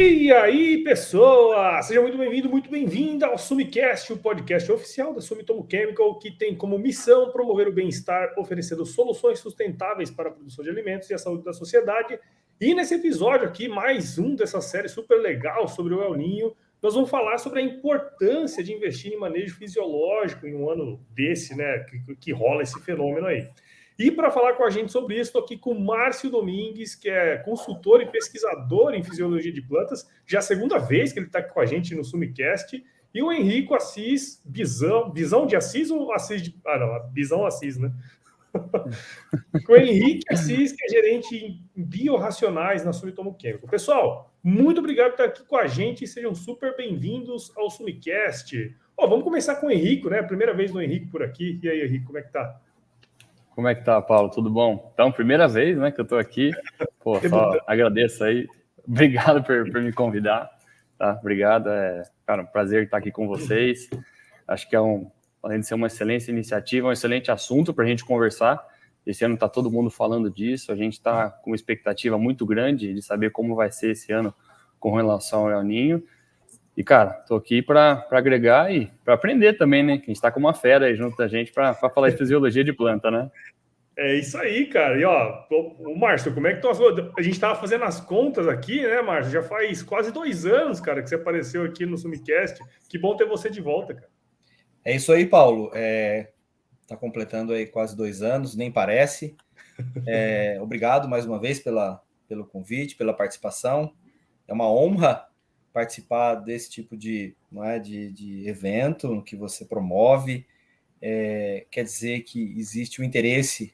E aí, pessoas! Seja muito bem-vindo, muito bem-vinda ao Sumicast, o podcast oficial da Sumitomo Chemical, que tem como missão promover o bem-estar, oferecendo soluções sustentáveis para a produção de alimentos e a saúde da sociedade. E nesse episódio aqui, mais um dessa série super legal sobre o El Niño, nós vamos falar sobre a importância de investir em manejo fisiológico em um ano desse, né, que rola esse fenômeno aí. E para falar com a gente sobre isso, estou aqui com o Márcio Domingues, que é consultor e pesquisador em fisiologia de plantas. Já é a segunda vez que ele está aqui com a gente no Sumicast. E o Henrico Assis, Bisão de Assis ou Assis de... Ah, não, Bisão Assis, né? Com o Henrique Assis, que é gerente em biorracionais na Sumitomo Chemical. Pessoal, muito obrigado por estar aqui com a gente e sejam super bem-vindos ao Sumicast. Vamos começar com o Henrico, né? Primeira vez do Henrico por aqui. E aí, Henrico, como é que tá? Como é que tá, Paulo? Tudo bom? Então, primeira vez, né, que eu tô aqui. Pô, só agradeço aí. Obrigado por me convidar, tá? Obrigado. Cara, um prazer estar aqui com vocês. Acho que além de ser uma excelente iniciativa, um excelente assunto para a gente conversar. Esse ano tá todo mundo falando disso. A gente está com uma expectativa muito grande de saber como vai ser esse ano com relação ao El Niño. E, cara, tô aqui para agregar e para aprender também, né? Que a gente tá com uma fera aí junto da gente para falar de fisiologia de planta, né? É isso aí, cara. E, o Márcio, como é que a gente tava fazendo as contas aqui, né, Márcio? Já faz quase 2 anos, cara, que você apareceu aqui no Sumicast. Que bom ter você de volta, cara. É isso aí, Paulo. Tá completando aí quase 2 anos, nem parece. Obrigado mais uma vez pelo convite, pela participação. É uma honra participar desse tipo de evento que você promove. Quer dizer que existe o interesse,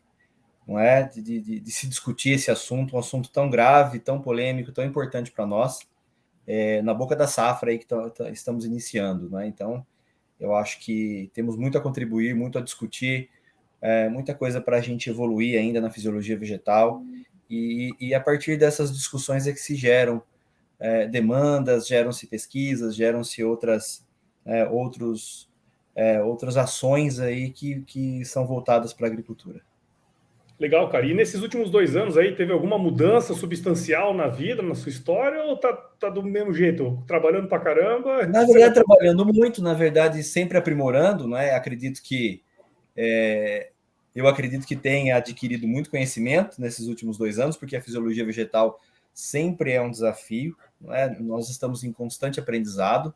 não é, de se discutir esse assunto, um assunto tão grave, tão polêmico, tão importante para nós, na boca da safra aí que estamos iniciando, não é? Então, eu acho que temos muito a contribuir, muito a discutir, muita coisa para a gente evoluir ainda na fisiologia vegetal, e a partir dessas discussões é que se geram demandas, geram-se pesquisas, geram-se outras ações aí que são voltadas para a agricultura. Legal, cara. E nesses últimos 2 anos aí, teve alguma mudança substancial na vida, na sua história, ou tá do mesmo jeito, trabalhando pra caramba? Na verdade, trabalhando muito, na verdade, sempre aprimorando, não é? Eu acredito que tenha adquirido muito conhecimento nesses últimos 2 anos, porque a fisiologia vegetal sempre é um desafio, não é? Nós estamos em constante aprendizado,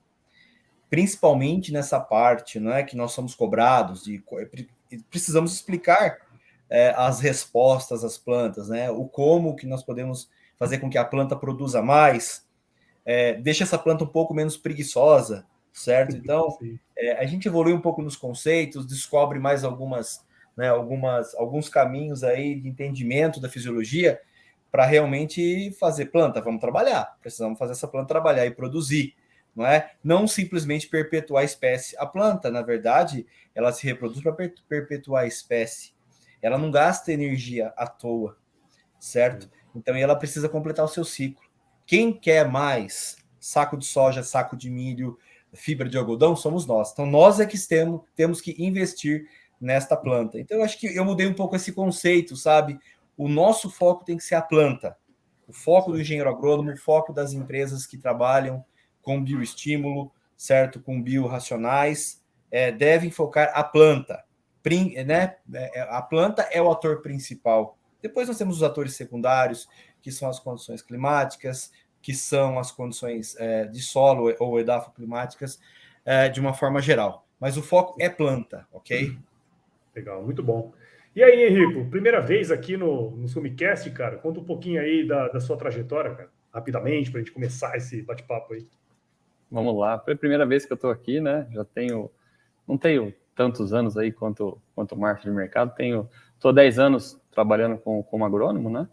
principalmente nessa parte, não é, que nós somos cobrados precisamos explicar as respostas às plantas, né? O como que nós podemos fazer com que a planta produza mais, deixa essa planta um pouco menos preguiçosa, certo? Então, a gente evolui um pouco nos conceitos, descobre mais alguns caminhos aí de entendimento da fisiologia para realmente fazer planta. Vamos trabalhar, precisamos fazer essa planta trabalhar e produzir, não é? Não simplesmente perpetuar a espécie. A planta, na verdade, ela se reproduz para perpetuar a espécie. Ela não gasta energia à toa, certo? Então, ela precisa completar o seu ciclo. Quem quer mais saco de soja, saco de milho, fibra de algodão, somos nós. Então, nós é que temos que investir nesta planta. Então, eu acho que eu mudei um pouco esse conceito, sabe? O nosso foco tem que ser a planta. O foco do engenheiro agrônomo, o foco das empresas que trabalham com bioestímulo, certo? Com biorracionais, devem focar a planta. Né? A planta é o ator principal. Depois nós temos os atores secundários, que são as condições climáticas, que são as condições de solo ou edafoclimáticas, de uma forma geral. Mas o foco é planta, ok? Legal, muito bom. E aí, Henrico, primeira vez aqui no Sumicast, cara, conta um pouquinho aí da sua trajetória, cara, rapidamente, para a gente começar esse bate-papo aí. Vamos lá, foi a primeira vez que eu estou aqui, né? Não tenho tantos anos aí quanto o Márcio de mercado, estou 10 anos trabalhando como agrônomo, né?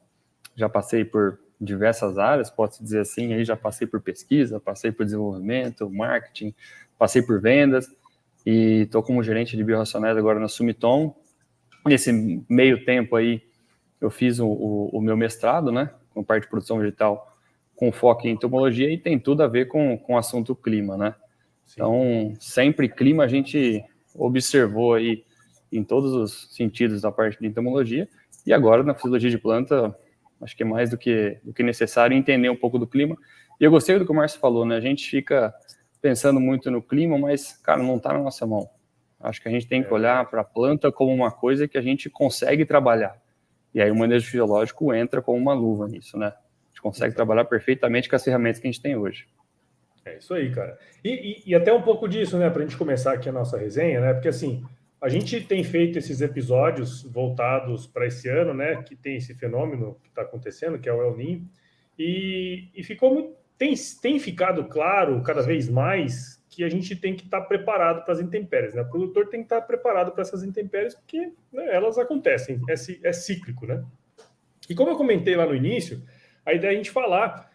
Já passei por diversas áreas, posso dizer assim, aí já passei por pesquisa, passei por desenvolvimento, marketing, passei por vendas e estou como gerente de biorracionais agora na Sumitomo. Nesse meio tempo aí, eu fiz o meu mestrado, né? Com parte de produção vegetal, com foco em entomologia e tem tudo a ver com o assunto clima, né? Sim. Então, sempre clima a gente observou aí em todos os sentidos da parte de entomologia e agora na fisiologia de planta acho que é mais do que necessário entender um pouco do clima E eu gostei do que o Márcio falou, né? A gente fica pensando muito no clima, mas, cara, não está na nossa mão. Acho que a gente tem que olhar para a planta como uma coisa que a gente consegue trabalhar. E aí o manejo fisiológico entra como uma luva nisso, né? A gente consegue trabalhar perfeitamente com as ferramentas que a gente tem hoje. É isso aí, cara. E até um pouco disso, né, para a gente começar aqui a nossa resenha, né? Porque assim, a gente tem feito esses episódios voltados para esse ano, né? Que tem esse fenômeno que está acontecendo, que é o El Niño, e ficou muito, tem ficado claro cada vez mais que a gente tem que estar preparado para as intempéries, né? O produtor tem que estar preparado para essas intempéries, porque né, elas acontecem, é cíclico, né? E como eu comentei lá no início, a ideia é a gente falar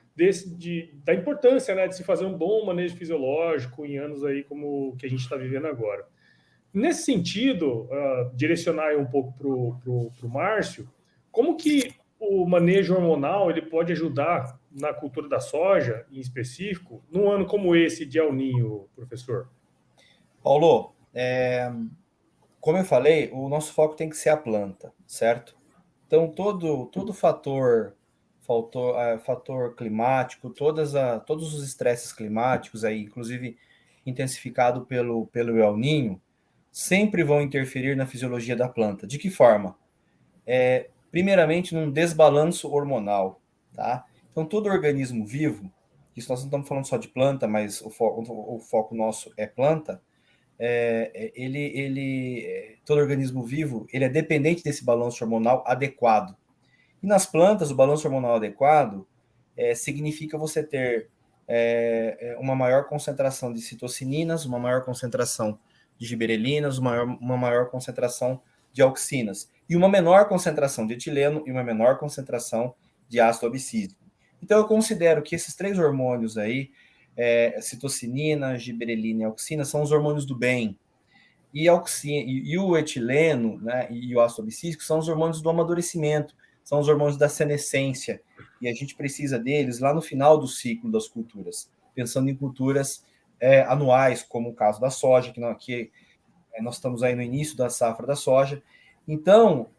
da importância, né, de se fazer um bom manejo fisiológico em anos aí como que a gente está vivendo agora. Nesse sentido, direcionar um pouco para o Márcio, como que o manejo hormonal ele pode ajudar na cultura da soja, em específico, num ano como esse de El Niño, professor? Paulo, como eu falei, o nosso foco tem que ser a planta, certo? Então, todo fator climático, todos os estresses climáticos, aí, inclusive intensificado pelo El Niño, sempre vão interferir na fisiologia da planta. De que forma? Primeiramente, num desbalanço hormonal, tá? Então, todo organismo vivo, isso nós não estamos falando só de planta, mas o foco nosso é planta, todo organismo vivo, ele é dependente desse balanço hormonal adequado. E nas plantas, o balanço hormonal adequado significa você ter uma maior concentração de citocininas, uma maior concentração de giberelinas, uma maior concentração de auxinas, e uma menor concentração de etileno e uma menor concentração de ácido abscísico. Então, eu considero que esses 3 hormônios aí, citocinina, giberelina e auxina, são os hormônios do bem. E o etileno, né, e o ácido abscísico são os hormônios do amadurecimento, são os hormônios da senescência, e a gente precisa deles lá no final do ciclo das culturas, pensando em culturas anuais, como o caso da soja, que nós estamos aí no início da safra da soja. Então,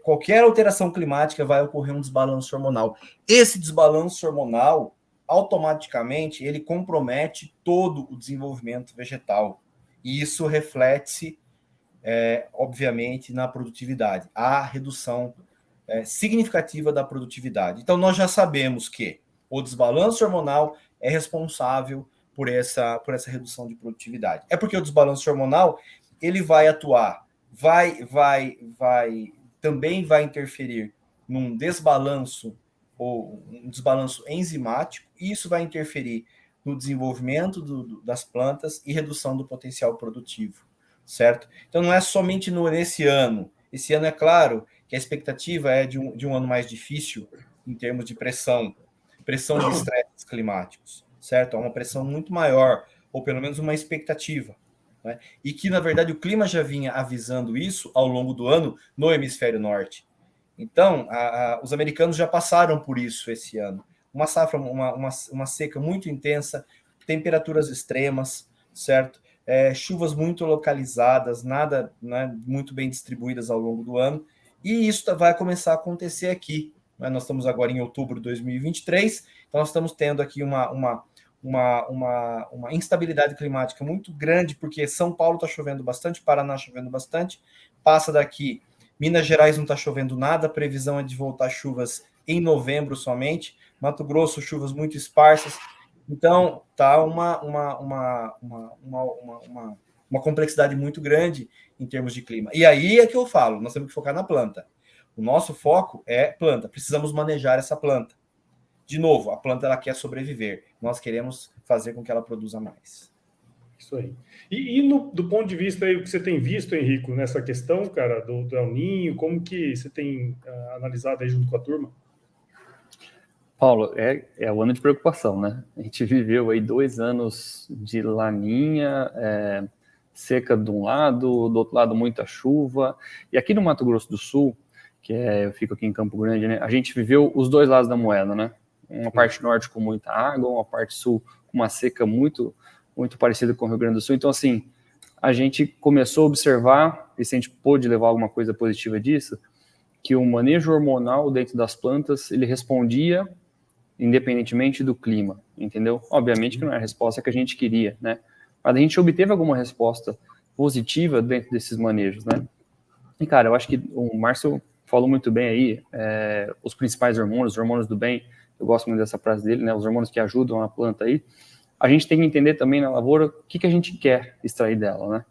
qualquer alteração climática vai ocorrer um desbalanço hormonal. Esse desbalanço hormonal, automaticamente, ele compromete todo o desenvolvimento vegetal. E isso reflete-se, obviamente, na produtividade. Há redução significativa da produtividade. Então, nós já sabemos que o desbalanço hormonal é responsável por essa redução de produtividade. É porque o desbalanço hormonal ele vai atuar, também vai interferir num desbalanço ou um desbalanço enzimático, e isso vai interferir no desenvolvimento das plantas e redução do potencial produtivo, certo? Então não é somente nesse ano. Esse ano é claro que a expectativa é de um ano mais difícil em termos de pressão de estresses climáticos, certo? Há uma pressão muito maior, ou pelo menos uma expectativa, né? E que, na verdade, o clima já vinha avisando isso ao longo do ano no hemisfério norte. Então, os americanos já passaram por isso esse ano. Uma safra, uma seca muito intensa, temperaturas extremas, certo? Chuvas muito localizadas, nada, né, muito bem distribuídas ao longo do ano, e isso vai começar a acontecer aqui. Né? Nós estamos agora em outubro de 2023, então nós estamos tendo aqui uma instabilidade climática muito grande, porque São Paulo está chovendo bastante, Paraná chovendo bastante, passa daqui, Minas Gerais não está chovendo nada, a previsão é de voltar chuvas em novembro somente, Mato Grosso, chuvas muito esparsas, então tá uma complexidade muito grande em termos de clima. E aí é que eu falo, nós temos que focar na planta. O nosso foco é planta, precisamos manejar essa planta. De novo, a planta ela quer sobreviver. Nós queremos fazer com que ela produza mais. Isso aí. Do ponto de vista aí, o que você tem visto, Henrico, nessa questão, cara, do El Niño, como que você tem analisado aí junto com a turma? Paulo, é o ano de preocupação, né? A gente viveu aí 2 anos de laninha, seca de um lado, do outro lado muita chuva. E aqui no Mato Grosso do Sul, eu fico aqui em Campo Grande, né? A gente viveu os 2 lados da moeda, né? Uma parte norte com muita água, uma parte sul com uma seca muito, muito parecida com o Rio Grande do Sul. Então, assim, a gente começou a observar, e se a gente pôde levar alguma coisa positiva disso, que o manejo hormonal dentro das plantas, ele respondia independentemente do clima, entendeu? Obviamente que não é a resposta que a gente queria, né? Mas a gente obteve alguma resposta positiva dentro desses manejos, né? E, cara, eu acho que o Márcio falou muito bem aí, os principais hormônios, os hormônios do bem, eu gosto muito dessa frase dele, né? Os hormônios que ajudam a planta aí. A gente tem que entender também na lavoura o que a gente quer extrair dela, né?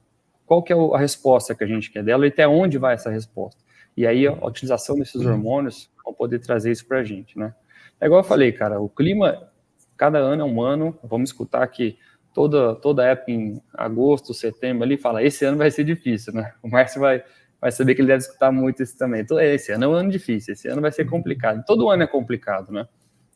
Qual que é a resposta que a gente quer dela e até onde vai essa resposta. E aí a utilização desses hormônios vão poder trazer isso para a gente, né? É igual eu falei, cara, o clima, cada ano é um ano, vamos escutar que toda época em agosto, setembro ali, fala, esse ano vai ser difícil, né? O Márcio vai saber que ele deve escutar muito isso também. Esse ano é um ano difícil, esse ano vai ser complicado. Todo ano é complicado, né?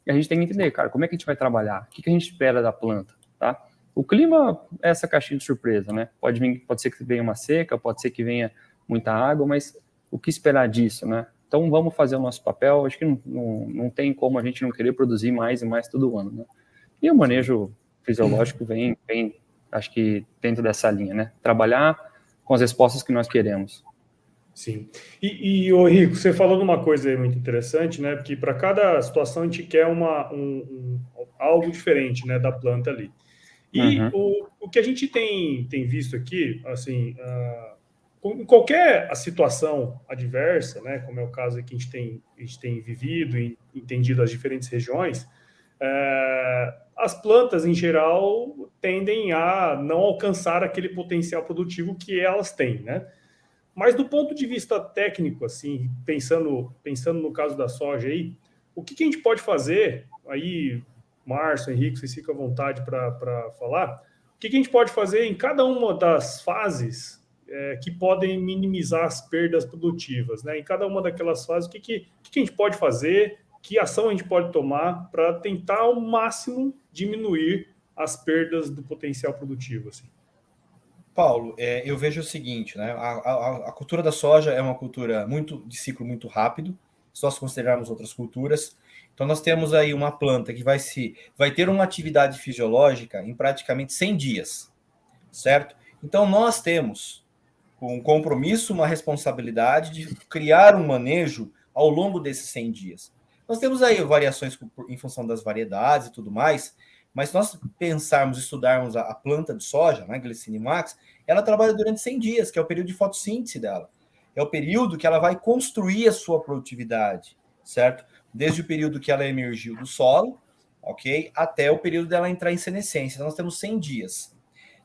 E a gente tem que entender, cara, como é que a gente vai trabalhar? O que a gente espera da planta, tá? O clima é essa caixinha de surpresa, né? Pode ser que venha uma seca, pode ser que venha muita água, mas o que esperar disso, né? Então vamos fazer o nosso papel. Acho que não tem como a gente não querer produzir mais e mais todo ano, né? E o manejo fisiológico vem, acho que dentro dessa linha, né? Trabalhar com as respostas que nós queremos. Sim. E ô Rico, você falou de uma coisa aí muito interessante, né? Porque para cada situação a gente quer algo diferente, né, da planta ali. E o que a gente tem visto aqui, assim, em qualquer situação adversa, né, como é o caso que a gente tem vivido e entendido as diferentes regiões, as plantas, em geral, tendem a não alcançar aquele potencial produtivo que elas têm, né? Mas do ponto de vista técnico, assim, pensando no caso da soja aí, o que a gente pode fazer aí, Márcio, Henrique, vocês ficam à vontade para falar, o que a gente pode fazer em cada uma das fases que podem minimizar as perdas produtivas, né? Em cada uma daquelas fases, o que a gente pode fazer, que ação a gente pode tomar para tentar ao máximo diminuir as perdas do potencial produtivo, assim. Paulo, eu vejo o seguinte, né? A cultura da soja é uma cultura de ciclo muito rápido, se nós considerarmos outras culturas. Então, nós temos aí uma planta que vai ter uma atividade fisiológica em praticamente 100 dias, certo? Então, nós temos um compromisso, uma responsabilidade de criar um manejo ao longo desses 100 dias. Nós temos aí variações em função das variedades e tudo mais, mas se nós estudarmos a planta de soja, né, Glycine max, ela trabalha durante 100 dias, que é o período de fotossíntese dela. É o período que ela vai construir a sua produtividade, certo? Desde o período que ela emergiu do solo, ok? Até o período dela entrar em senescência. Então, nós temos 100 dias.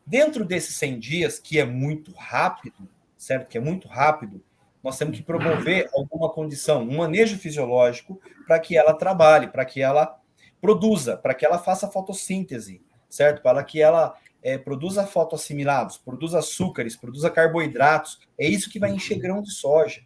Dentro desses 100 dias, que é muito rápido, certo? Que é muito rápido, nós temos que promover alguma condição, um manejo fisiológico para que ela trabalhe, para que ela produza, para que ela faça fotossíntese, certo? Para que ela produza fotoassimilados, produza açúcares, produza carboidratos. É isso que vai encher grão de soja,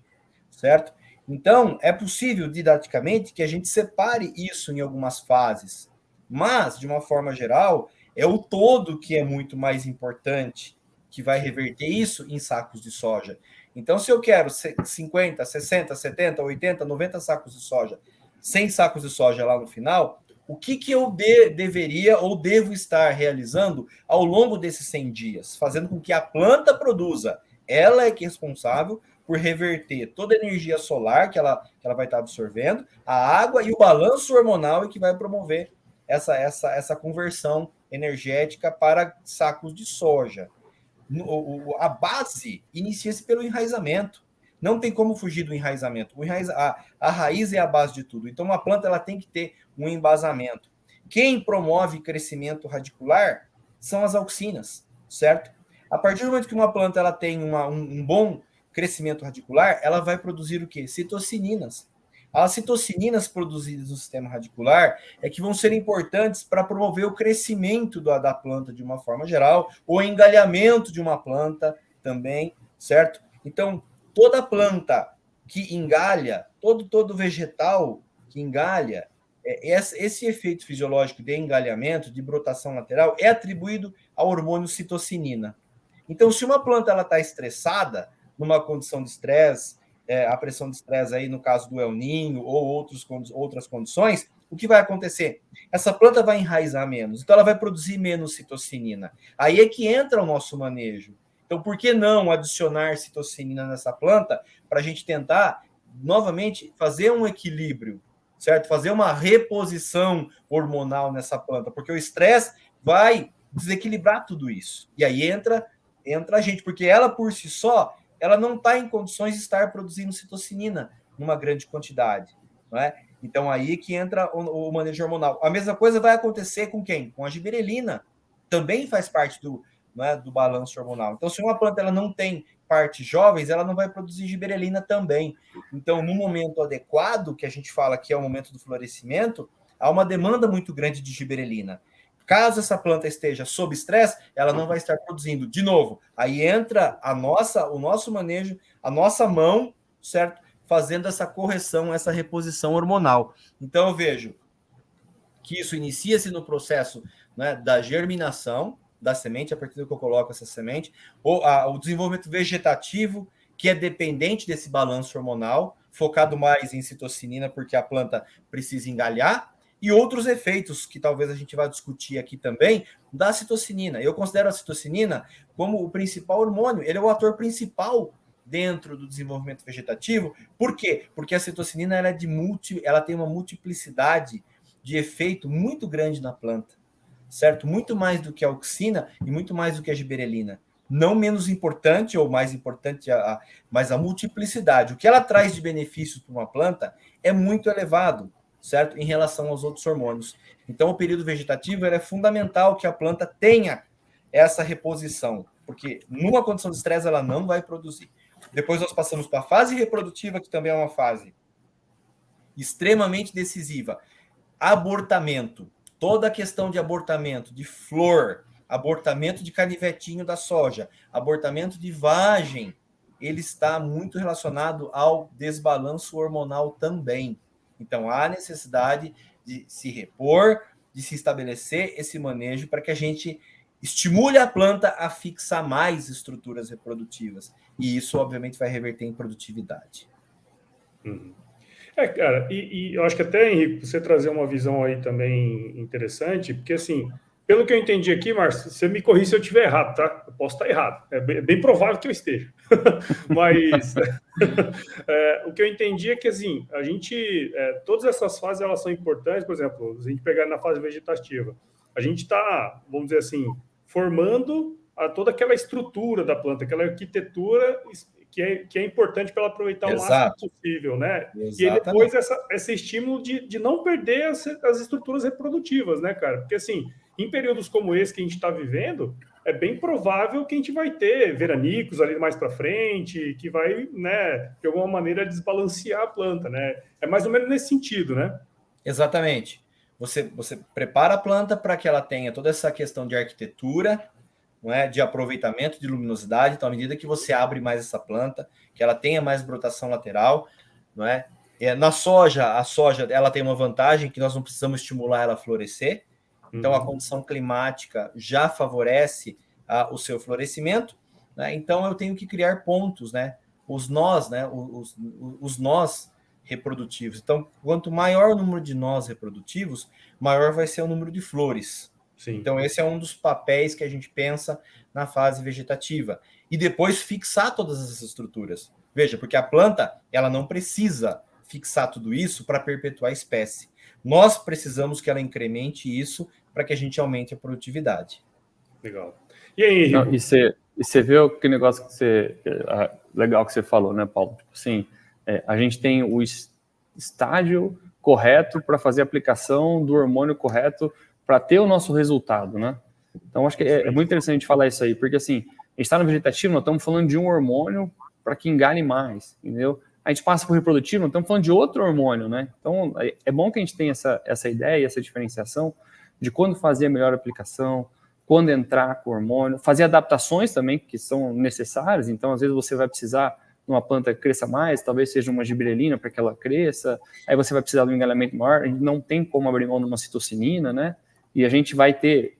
certo? Então, é possível, didaticamente, que a gente separe isso em algumas fases, mas, de uma forma geral, é o todo que é muito mais importante, que vai reverter isso em sacos de soja. Então, se eu quero 50, 60, 70, 80, 90 sacos de soja, 100 sacos de soja lá no final, o que eu deveria ou devo estar realizando ao longo desses 100 dias? Fazendo com que a planta produza. Ela é que é responsável por reverter toda a energia solar que ela vai estar absorvendo, a água e o balanço hormonal é que vai promover essa conversão energética para sacos de soja. A base inicia-se pelo enraizamento. Não tem como fugir do enraizamento. A raiz é a base de tudo. Então, uma planta ela tem que ter um embasamento. Quem promove crescimento radicular são as auxinas, certo? A partir do momento que uma planta ela tem um bom crescimento radicular, ela vai produzir o quê? Citocininas. As citocininas produzidas no sistema radicular é que vão ser importantes para promover o crescimento da planta de uma forma geral, o engalhamento de uma planta também, certo? Então, toda planta que engalha, todo vegetal que engalha, esse efeito fisiológico de engalhamento, de brotação lateral, é atribuído ao hormônio citocinina. Então, se uma planta está estressada, numa condição de estresse, a pressão de estresse aí no caso do El Niño ou outras condições, o que vai acontecer? Essa planta vai enraizar menos, então ela vai produzir menos citocinina. Aí é que entra o nosso manejo. Então, por que não adicionar citocinina nessa planta para a gente tentar, novamente, fazer um equilíbrio, certo? Fazer uma reposição hormonal nessa planta, porque o estresse vai desequilibrar tudo isso. E aí entra a gente, porque ela por si só, ela não está em condições de estar produzindo citocinina numa grande quantidade, não é? Então aí que entra o manejo hormonal. A mesma coisa vai acontecer com quem? Com a giberelina. Também faz parte do balanço hormonal. Então, se uma planta ela não tem partes jovens, ela não vai produzir giberelina também. Então, no momento adequado, que a gente fala que é o momento do florescimento, há uma demanda muito grande de giberelina. Caso essa planta esteja sob estresse, ela não vai estar produzindo. De novo, aí entra o nosso manejo, a nossa mão, certo? Fazendo essa correção, essa reposição hormonal. Então, eu vejo que isso inicia-se no processo, né, da germinação da semente, a partir do que eu coloco essa semente, ou o desenvolvimento vegetativo, que é dependente desse balanço hormonal, focado mais em citocinina, porque a planta precisa engalhar, e outros efeitos que talvez a gente vá discutir aqui também, da citocinina. Eu considero a citocinina como o principal hormônio, ele é o ator principal dentro do desenvolvimento vegetativo. Por quê? Porque a citocinina ela tem uma multiplicidade de efeito muito grande na planta, certo? Muito mais do que a auxina e muito mais do que a giberelina. Não menos importante ou mais importante, mas a multiplicidade. O que ela traz de benefícios para uma planta é muito elevado, certo? Em relação aos outros hormônios. Então, o período vegetativo é fundamental que a planta tenha essa reposição, porque numa condição de estresse ela não vai produzir. Depois nós passamos para a fase reprodutiva, que também é uma fase extremamente decisiva. Abortamento. Toda a questão de abortamento de flor, abortamento de canivetinho da soja, abortamento de vagem, ele está muito relacionado ao desbalanço hormonal também. Então, há necessidade de se repor, de se estabelecer esse manejo para que a gente estimule a planta a fixar mais estruturas reprodutivas. E isso, obviamente, vai reverter em produtividade. Cara, e eu acho que até, Henrique, você trazer uma visão aí também interessante, porque assim, pelo que eu entendi aqui, Márcio, você me corrija se eu estiver errado, tá? Eu posso estar errado, é bem provável que eu esteja. Mas o que eu entendi é que assim, a gente, todas essas fases elas são importantes, por exemplo, se a gente pegar na fase vegetativa, a gente está, vamos dizer assim, formando toda aquela estrutura da planta, aquela arquitetura que é importante para ela aproveitar o máximo possível, né? Exatamente. E aí depois esse estímulo de não perder as estruturas reprodutivas, né, cara? Porque, assim, em períodos como esse que a gente está vivendo, é bem provável que a gente vai ter veranicos ali mais para frente, que vai, né, de alguma maneira desbalancear a planta, né? É mais ou menos nesse sentido, né? Exatamente. Você prepara a planta para que ela tenha toda essa questão de arquitetura, não é? De aproveitamento de luminosidade. Então, à medida que você abre mais essa planta, que ela tenha mais brotação lateral, não é? Na soja, a soja ela tem uma vantagem que nós não precisamos estimular ela a florescer. Então, a condição climática já favorece o seu florescimento, né? Então, eu tenho que criar pontos, né? Os nós, né? Os nós reprodutivos. Então, quanto maior o número de nós reprodutivos, maior vai ser o número de flores. Sim. Então, esse é um dos papéis que a gente pensa na fase vegetativa. E depois fixar todas essas estruturas. Veja, porque a planta ela não precisa fixar tudo isso para perpetuar a espécie. Nós precisamos que ela incremente isso para que a gente aumente a produtividade. Legal. E aí, Henrique? E você vê que negócio legal que você falou, né, Paulo? Tipo assim, a gente tem o estágio correto para fazer a aplicação do hormônio correto para ter o nosso resultado, né? Então, acho que é muito interessante a gente falar isso aí, porque, assim, a gente está no vegetativo, nós estamos falando de um hormônio para que engane mais, entendeu? A gente passa para o reprodutivo, nós estamos falando de outro hormônio, né? Então, é bom que a gente tenha essa ideia, essa diferenciação de quando fazer a melhor aplicação, quando entrar com o hormônio, fazer adaptações também que são necessárias. Então, às vezes, você vai precisar uma planta que cresça mais, talvez seja uma giberelina para que ela cresça, aí você vai precisar de um engalhamento maior, a gente não tem como abrir mão de uma citocinina, né? E a gente vai ter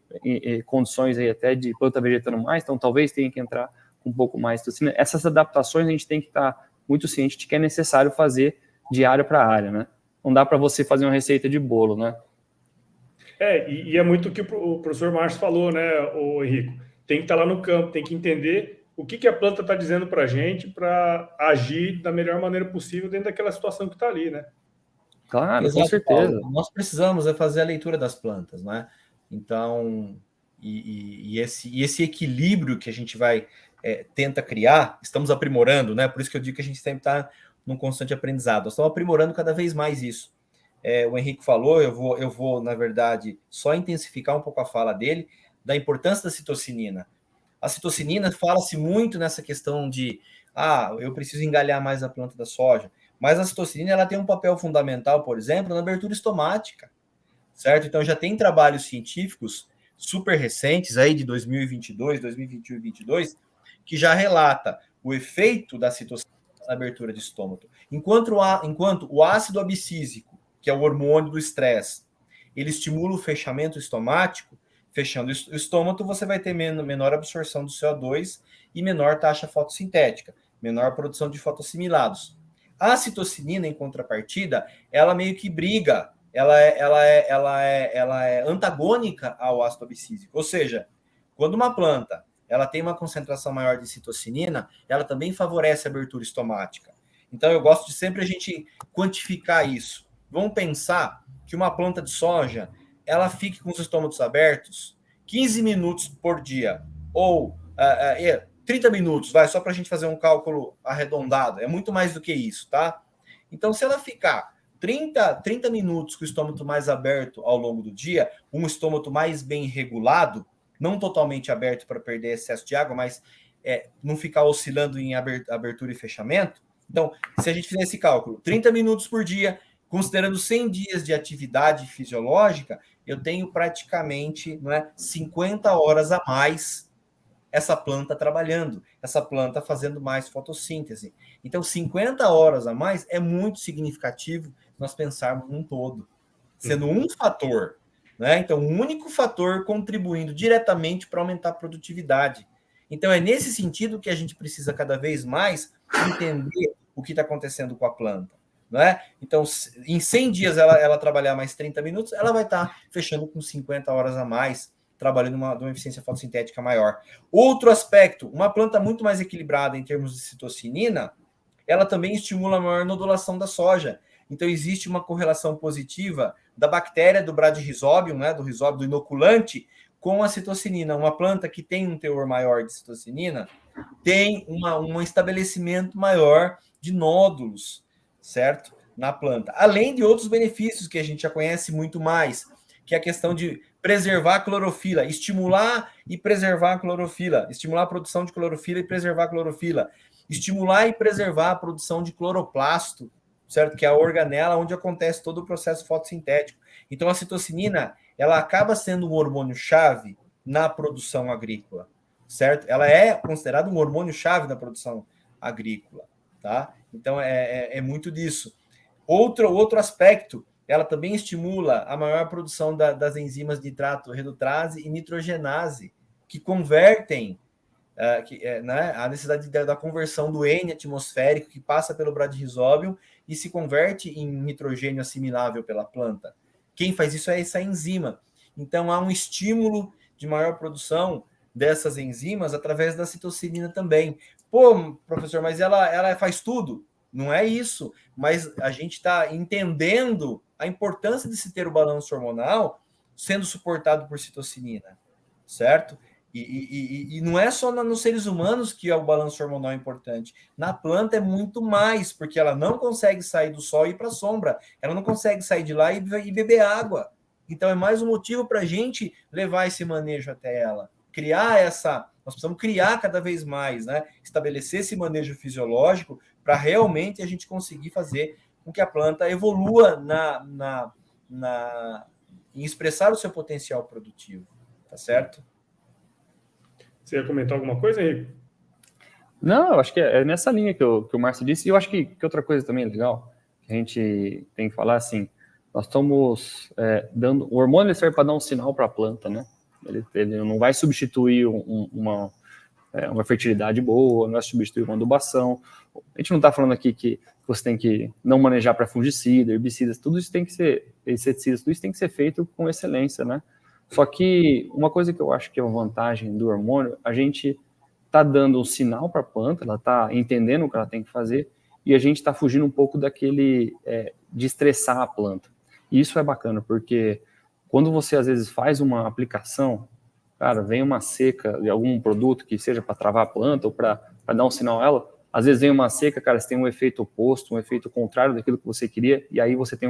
condições aí até de planta vegetando mais, então talvez tenha que entrar com um pouco mais de citocina. Essas adaptações a gente tem que estar muito ciente de que é necessário fazer de área para área, né? Não dá para você fazer uma receita de bolo, né? E é muito o que o professor Márcio falou, né, o Henrico? Tem que estar lá no campo, tem que entender o que a planta está dizendo para a gente para agir da melhor maneira possível dentro daquela situação que está ali, né? Claro, Exato, com certeza. Paulo. Nós precisamos fazer a leitura das plantas, né? Então, esse equilíbrio que a gente vai tenta criar, estamos aprimorando, né? Por isso que eu digo que a gente sempre está num constante aprendizado. Nós estamos aprimorando cada vez mais isso. O Henrique falou, eu vou, na verdade, só intensificar um pouco a fala dele, da importância da citocinina. A citocinina fala-se muito nessa questão de eu preciso engalhar mais a planta da soja, mas a citocinina ela tem um papel fundamental, por exemplo, na abertura estomática, certo? Então já tem trabalhos científicos super recentes aí de 2022, 2021 e 2022 que já relata o efeito da citocinina na abertura de estômago. Enquanto o ácido abscísico, que é o hormônio do estresse, ele estimula o fechamento estomático. Fechando o estômago, você vai ter menor absorção do CO2 e menor taxa fotossintética, menor produção de fotoassimilados. A citocinina, em contrapartida, ela meio que briga, ela é antagônica ao ácido abscísico. Ou seja, quando uma planta ela tem uma concentração maior de citocinina, ela também favorece a abertura estomática. Então, eu gosto de sempre a gente quantificar isso. Vamos pensar que uma planta de soja ela fique com os estômagos abertos 15 minutos por dia, ou 30 minutos, só para a gente fazer um cálculo arredondado, é muito mais do que isso, tá? Então, se ela ficar 30 minutos com o estômago mais aberto ao longo do dia, um estômago mais bem regulado, não totalmente aberto para perder excesso de água, mas não ficar oscilando em abertura e fechamento. Então, se a gente fizer esse cálculo, 30 minutos por dia, considerando 100 dias de atividade fisiológica, eu tenho praticamente 50 horas a mais essa planta trabalhando, essa planta fazendo mais fotossíntese. Então, 50 horas a mais é muito significativo nós pensarmos num todo, sendo um fator, né? Então, um único fator contribuindo diretamente para aumentar a produtividade. Então, é nesse sentido que a gente precisa cada vez mais entender o que está acontecendo com a planta. Né? Então, em 100 dias ela trabalhar mais 30 minutos, ela vai estar fechando com 50 horas a mais, trabalhando de uma eficiência fotossintética maior. Outro aspecto, uma planta muito mais equilibrada em termos de citocinina, ela também estimula a maior nodulação da soja. Então, existe uma correlação positiva da bactéria do Bradyrhizobium, do rizóbio do inoculante, com a citocinina. Uma planta que tem um teor maior de citocinina tem um estabelecimento maior de nódulos, certo? Na planta. Além de outros benefícios que a gente já conhece muito mais, que é a questão de preservar a clorofila, estimular e preservar a clorofila, estimular a produção de clorofila e preservar a clorofila, estimular e preservar a produção de cloroplasto, certo? Que é a organela onde acontece todo o processo fotossintético. Então, a citocinina, ela acaba sendo um hormônio-chave na produção agrícola, certo? Ela é considerada um hormônio-chave na produção agrícola, tá? Então, é muito disso. Outro aspecto, ela também estimula a maior produção das enzimas nitrato redutase e nitrogenase, que convertem a necessidade da conversão do N atmosférico que passa pelo Bradyrhizobium e se converte em nitrogênio assimilável pela planta. Quem faz isso é essa enzima. Então, há um estímulo de maior produção dessas enzimas através da citocinina também. Pô, professor, mas ela faz tudo? Não é isso, mas a gente está entendendo a importância de se ter o balanço hormonal sendo suportado por citocinina, certo? E não é só nos seres humanos que o balanço hormonal é importante. Na planta é muito mais, porque ela não consegue sair do sol e ir para a sombra. Ela não consegue sair de lá e beber água. Então é mais um motivo para a gente levar esse manejo até ela. Nós precisamos criar cada vez mais, né? Estabelecer esse manejo fisiológico para realmente a gente conseguir fazer com que a planta evolua em expressar o seu potencial produtivo. Tá certo? Você ia comentar alguma coisa, Henrique? Não, eu acho que é nessa linha que o Márcio disse. E eu acho que outra coisa também legal, que a gente tem que falar assim, nós estamos dando... O hormônio serve para dar um sinal para a planta, né? Ele não vai substituir uma fertilidade boa, não vai substituir uma adubação. A gente não está falando aqui que você tem que não manejar para fungicida, herbicidas, tudo isso tem que ser, inseticidas, tudo isso tem que ser feito com excelência, né? Só que uma coisa que eu acho que é uma vantagem do hormônio, a gente está dando um sinal para a planta, ela está entendendo o que ela tem que fazer, e a gente está fugindo um pouco daquele de estressar a planta. E isso é bacana, porque quando você às vezes faz uma aplicação, cara, vem uma seca de algum produto que seja para travar a planta ou para dar um sinal a ela, às vezes vem uma seca, cara, você tem um efeito oposto, um efeito contrário daquilo que você queria, e aí você tem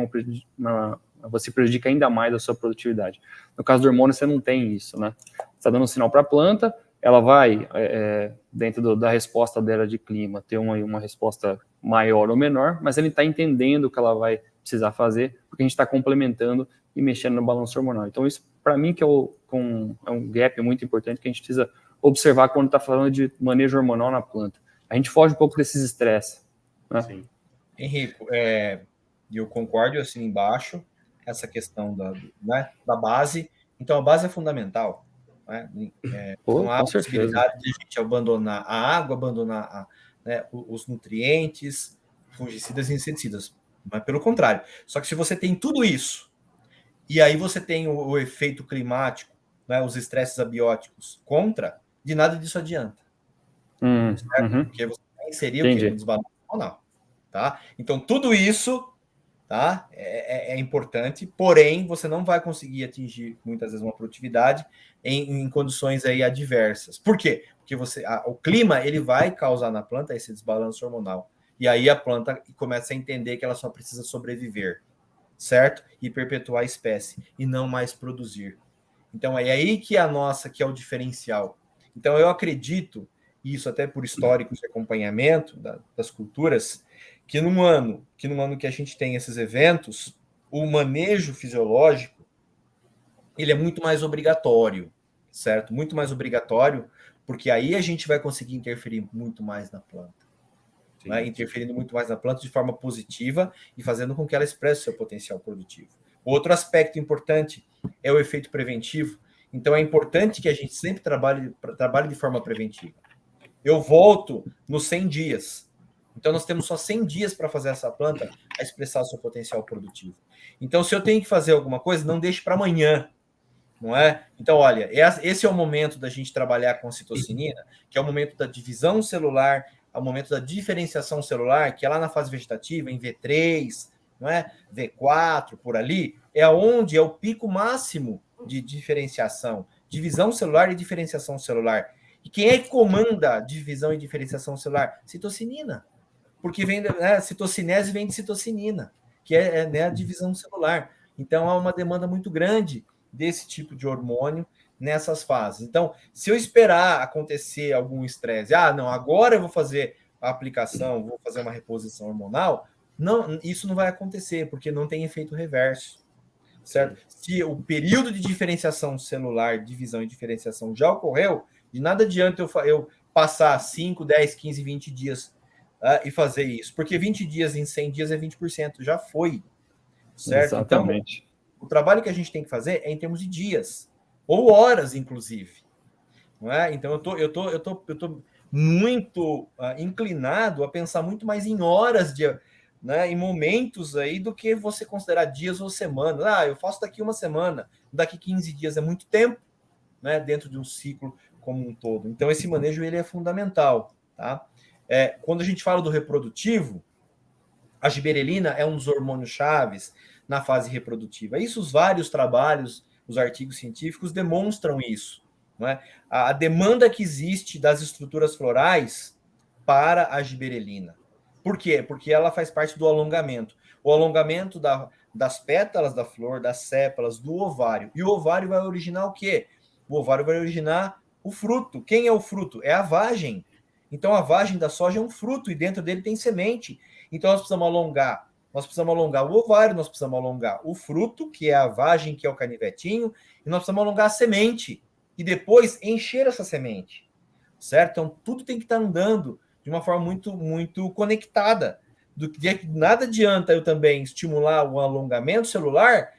você prejudica ainda mais a sua produtividade. No caso do hormônio, você não tem isso, né? Você está dando um sinal para a planta, ela vai, dentro da resposta dela de clima, ter uma resposta maior ou menor, mas ele está entendendo o que ela vai precisar fazer, porque a gente está complementando e mexendo no balanço hormonal. Então, isso, para mim, que é um gap muito importante que a gente precisa observar quando está falando de manejo hormonal na planta. A gente foge um pouco desses estresses. Né? Sim. Henrico, eu concordo assim embaixo, essa questão da base. Então, a base é fundamental. Né? Não há possibilidade de a gente abandonar a água, abandonar os nutrientes, fungicidas e inseticidas. Mas pelo contrário. Só que se você tem tudo isso, e aí você tem o efeito climático, né, os estresses abióticos contra, de nada disso adianta. Porque você vai inserir o quê? Um desbalanço hormonal. Tá? Então, tudo isso, tá, é importante, porém, você não vai conseguir atingir, muitas vezes, uma produtividade em condições aí adversas. Por quê? Porque o clima ele vai causar na planta esse desbalanço hormonal. E aí a planta começa a entender que ela só precisa sobreviver, certo? E perpetuar a espécie, e não mais produzir. Então, é aí que que é o diferencial. Então, eu acredito, isso até por históricos de acompanhamento das culturas, que num ano que a gente tem esses eventos, o manejo fisiológico, ele é muito mais obrigatório, certo? Muito mais obrigatório, porque aí a gente vai conseguir interferir muito mais na planta. Né? Interferindo muito mais na planta de forma positiva e fazendo com que ela expresse o seu potencial produtivo. Outro aspecto importante é o efeito preventivo. Então, é importante que a gente sempre trabalhe de forma preventiva. Eu volto nos 100 dias. Então, nós temos só 100 dias para fazer essa planta a expressar o seu potencial produtivo. Então, se eu tenho que fazer alguma coisa, não deixe para amanhã, não é? Então, olha, esse é o momento da gente trabalhar com citocinina, que é o momento da divisão celular, é o momento da diferenciação celular, que é lá na fase vegetativa, em V3, não é? V4, por ali, é onde é o pico máximo de diferenciação, divisão celular e diferenciação celular. E quem é que comanda divisão e diferenciação celular? Citocinina. Porque citocinese vem de citocinina, que é a divisão celular. Então, há uma demanda muito grande desse tipo de hormônio nessas fases. Então, se eu esperar acontecer algum estresse, não, agora eu vou fazer a aplicação, vou fazer uma reposição hormonal, não, isso não vai acontecer, porque não tem efeito reverso, certo? Se o período de diferenciação celular, divisão e diferenciação já ocorreu, de nada adianta eu passar 5, 10, 15, 20 dias e fazer isso, porque 20 dias em 100 dias é 20%, já foi, certo? Exatamente. Então, o trabalho que a gente tem que fazer é em termos de dias, ou horas, inclusive. Não é? Então, eu tô muito inclinado a pensar muito mais em horas, em momentos aí, do que você considerar dias ou semanas. Eu faço daqui uma semana, daqui 15 dias é muito tempo, né, dentro de um ciclo como um todo. Então, esse manejo ele é fundamental. Tá? Quando a gente fala do reprodutivo, a giberelina é um dos hormônios chaves na fase reprodutiva. Isso, os vários trabalhos, os artigos científicos demonstram isso. Não é? A demanda que existe das estruturas florais para a giberelina. Por quê? Porque ela faz parte do alongamento. O alongamento das pétalas da flor, das sépalas, do ovário. E o ovário vai originar o quê? O ovário vai originar o fruto. Quem é o fruto? É a vagem. Então, a vagem da soja é um fruto e dentro dele tem semente. Então, nós precisamos alongar. Nós precisamos alongar o ovário, nós precisamos alongar o fruto, que é a vagem, que é o canivetinho, e nós precisamos alongar a semente. E depois encher essa semente. Certo? Então, tudo tem que estar andando de uma forma muito, muito conectada. Nada adianta eu também estimular o alongamento celular,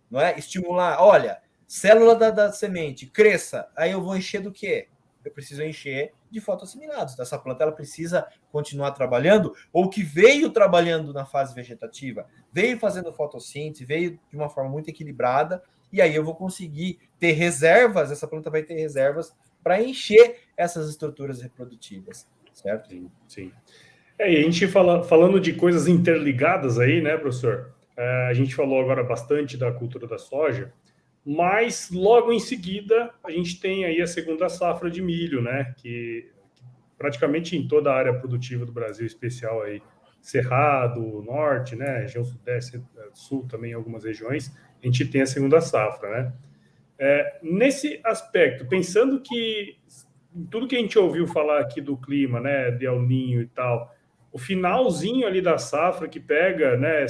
não é? Estimular, olha, célula da semente, cresça. Aí eu vou encher do quê? Eu preciso encher de fotoassimilados. Essa planta ela precisa continuar trabalhando, ou que veio trabalhando na fase vegetativa, veio fazendo fotossíntese, veio de uma forma muito equilibrada, e aí eu vou conseguir ter reservas, essa planta vai ter reservas para encher essas estruturas reprodutivas, certo? Sim, sim. E a gente falando de coisas interligadas aí, né, professor? A gente falou agora bastante da cultura da soja, mas logo em seguida a gente tem aí a segunda safra de milho, né? Que praticamente em toda a área produtiva do Brasil, especial aí, Cerrado, Norte, né? Região Sudeste, Sul também, em algumas regiões, a gente tem a segunda safra, né? Nesse aspecto, pensando que tudo que a gente ouviu falar aqui do clima, né, de El Niño e tal, o finalzinho ali da safra que pega, né,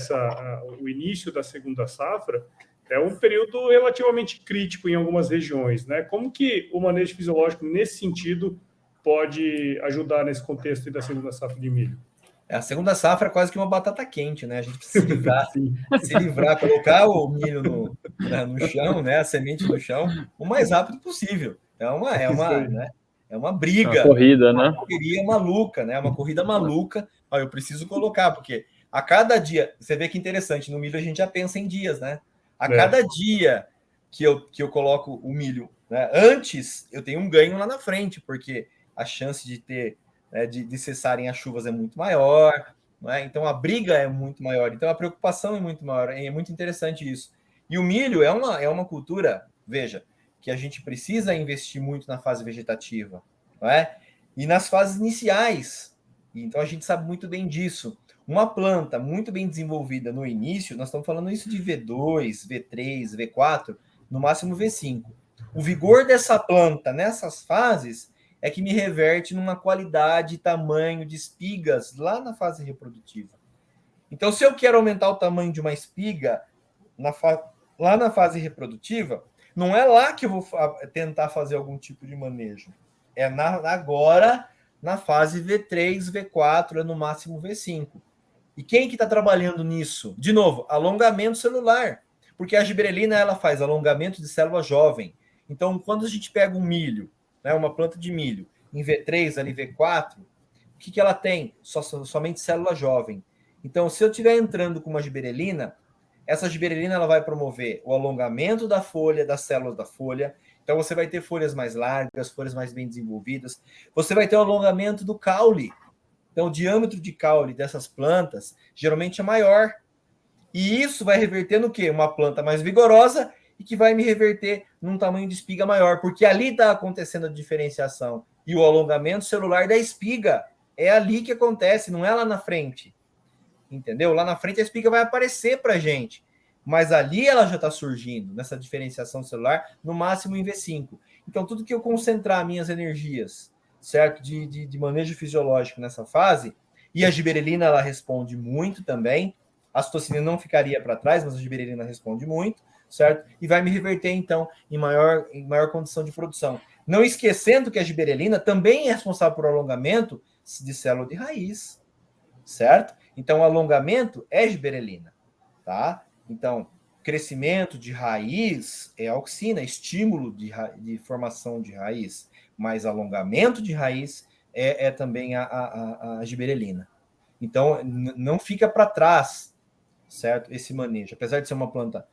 o início da segunda safra, é um período relativamente crítico em algumas regiões, né? Como que o manejo fisiológico nesse sentido pode ajudar nesse contexto da segunda safra de milho? A segunda safra é quase que uma batata quente, né? A gente precisa se livrar, colocar o milho no chão, né? A semente no chão, o mais rápido possível. Né? É uma briga, uma corrida, né? Uma correria maluca, né? Uma corrida maluca. Eu preciso colocar, porque a cada dia, você vê que interessante, no milho a gente já pensa em dias, né? A cada dia que eu coloco o milho, né? Antes eu tenho um ganho lá na frente, porque a chance de ter de cessarem as chuvas é muito maior, não é? Então a briga é muito maior, então a preocupação é muito maior, é muito interessante isso. E o milho é uma cultura, veja, que a gente precisa investir muito na fase vegetativa, não é? E nas fases iniciais. Então a gente sabe muito bem disso. Uma planta muito bem desenvolvida no início, nós estamos falando isso de V2, V3, V4, no máximo V5. O vigor dessa planta nessas fases é que me reverte numa qualidade e tamanho de espigas lá na fase reprodutiva. Então, se eu quero aumentar o tamanho de uma espiga lá na fase reprodutiva, não é lá que eu vou tentar fazer algum tipo de manejo. É agora, na fase V3, V4, no máximo V5. E quem que está trabalhando nisso? De novo, alongamento celular. Porque a giberelina ela faz alongamento de célula jovem. Então, quando a gente pega um milho, né, uma planta de milho, em V3, ali V4, o que ela tem? Somente célula jovem. Então, se eu estiver entrando com uma giberelina, essa giberelina ela vai promover o alongamento da folha, das células da folha. Então, você vai ter folhas mais largas, folhas mais bem desenvolvidas. Você vai ter o alongamento do caule. Então, o diâmetro de caule dessas plantas geralmente é maior. E isso vai reverter no quê? Uma planta mais vigorosa e que vai me reverter num tamanho de espiga maior, porque ali está acontecendo a diferenciação. E o alongamento celular da espiga é ali que acontece, não é lá na frente. Entendeu? Lá na frente a espiga vai aparecer para a gente, mas ali ela já está surgindo, nessa diferenciação celular, no máximo em V5. Então, tudo que eu concentrar minhas energias, certo? De manejo fisiológico nessa fase, e a giberelina ela responde muito também, a citocinina não ficaria para trás, mas a giberelina responde muito, certo? E vai me reverter, então, em maior condição de produção. Não esquecendo que a giberelina também é responsável por alongamento de célula de raiz, certo? Então, o alongamento é giberelina, tá? Então, crescimento de raiz é auxina, estímulo de formação de raiz, mas alongamento de raiz é também a giberelina. Então, não fica para trás, certo? Esse manejo. Apesar de ser uma planta,